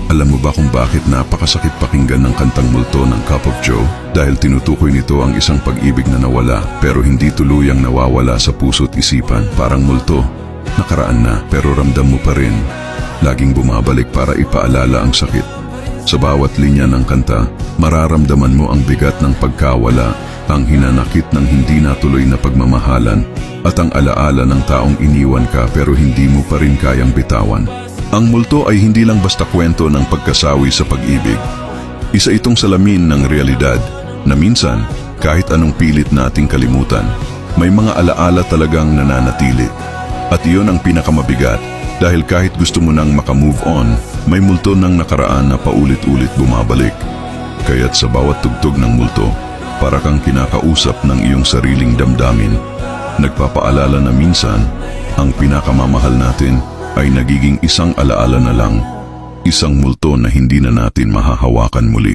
Alam mo ba kung bakit napakasakit pakinggan ng kantang multo ng Cup of Joe? Dahil tinutukoy nito ang isang pag-ibig na nawala pero hindi tuluyang nawawala sa puso't isipan. Parang multo, nakaraan na pero ramdam mo pa rin. Laging bumabalik para ipaalala ang sakit. Sa bawat linya ng kanta, mararamdaman mo ang bigat ng pagkawala, ang hinanakit ng hindi natuloy na pagmamahalan, at ang alaala ng taong iniwan ka pero hindi mo pa rin kayang bitawan. Ang multo ay hindi lang basta kwento ng pagkasawi sa pag-ibig. Isa itong salamin ng realidad na minsan, kahit anong pilit nating kalimutan, may mga alaala talagang nananatili. At iyon ang pinakamabigat dahil kahit gusto mo nang makamove on, may multo ng nakaraan na paulit-ulit bumabalik. Kaya't sa bawat tugtog ng multo, para kang kinakausap ng iyong sariling damdamin. Nagpapaalala na minsan, ang pinakamamahal natin ay nagiging isang alaala na lang, isang multo na hindi na natin mahahawakan muli.